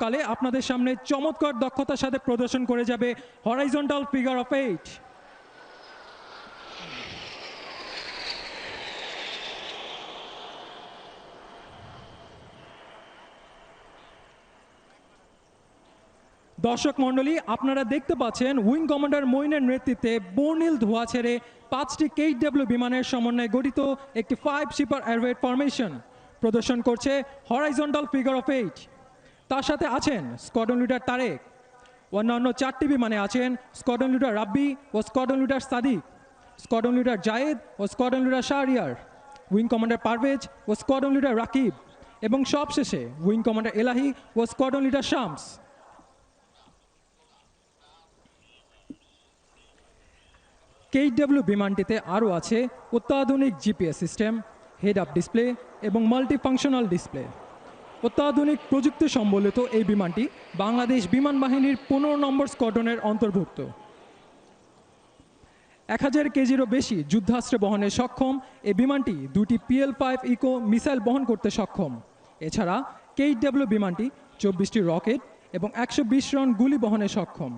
কালে আপনাদের সামনে চমৎকার দক্ষতার সাথে প্রদর্শন করে যাবে হরাইজন্টাল ফিগার অফ 8। দর্শক মণ্ডলী, আপনারা দেখতে পাচ্ছেন উইং কমান্ডার মঈনের নেতৃত্বে বর্ণিল ধোঁয়া ছেড়ে 5টি KW বিমানের সমন্বয়ে গঠিত একটি 5 শিপার এয়ারওয়েট ফরমেশন প্রদর্শন করছে হরাইজন্টাল ফিগার অফ 8। তার সাথে আছেন স্কোয়াড্রন লিডার তারেক, অন্যান্য 4টি বিমানে আছেন স্কোয়াড্রন লিডার রাব্বি ও squadron leader Sadiq, squadron leader Zayed ও squadron leader Shahriar, wing commander Parvez ও স্কোয়াড্রন লিডার রাকিব, এবং সবশেষে উইং কমান্ডার এলাহি ও স্কোয়াড্রন লিডার শামস। KW বিমানটিতে আরও আছে অত্যাধুনিক GPS system, head up display এবং মাল্টিফাংশনাল ডিসপ্লে। অত্যাধুনিক প্রযুক্তি সম্বলিত এই বিমানটি বাংলাদেশ বিমান বাহিনীর 15 নম্বর স্কোয়াড্রনের অন্তর্ভুক্ত। 1000 কেজিরও বেশি যুদ্ধাস্ত্র বহনে সক্ষম এই বিমানটি 2টি PL-5 ইকো মিসাইল বহন করতে সক্ষম। এছাড়া KW বিমানটি 24টি রকেট এবং 120 রাউন্ড গুলি বহনে সক্ষম।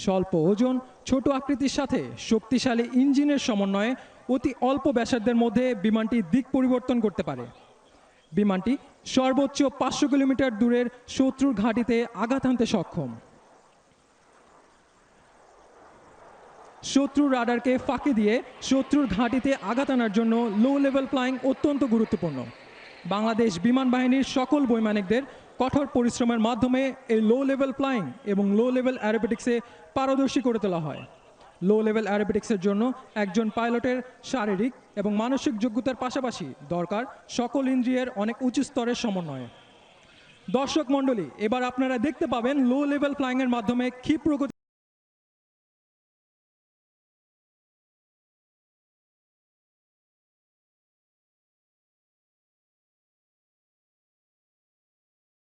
স্বল্প ওজন, ছোট আকৃতির সাথে শক্তিশালী ইঞ্জিনের সমন্বয়ে অতি অল্প ব্যাসার্ধের মধ্যে বিমানটি দিক পরিবর্তন করতে পারে। বিমানটি সর্বোচ্চ 500 কিলোমিটার দূরের শত্রুর ঘাঁটিতে আঘাত হানতে সক্ষম। শত্রুর রাডারকে ফাঁকি দিয়ে শত্রুর ঘাঁটিতে আঘাত আনার জন্য লো লেভেল ফ্লাইং অত্যন্ত গুরুত্বপূর্ণ। বাংলাদেশ বিমান বাহিনীর সকল বৈমানিকদের কঠোর পরিশ্রমের মাধ্যমে এই লো লেভেল ফ্লাইং এবং লো লেভেল অ্যারোবেটিক্সে পারদর্শী করে তোলা হয়। লো লেভেল অ্যারোবেটিক্সের জন্য একজন পাইলটের শারীরিক এবং মানসিক যোগ্যতার পাশাপাশি দরকার সকল ইন্দ্রিয়ের অনেক উঁচু স্তরের সমন্বয়। দর্শক মণ্ডলী, এবার আপনারা দেখতে পাবেন লো লেভেল ফ্লাইংয়ের মাধ্যমে ক্ষিপ্র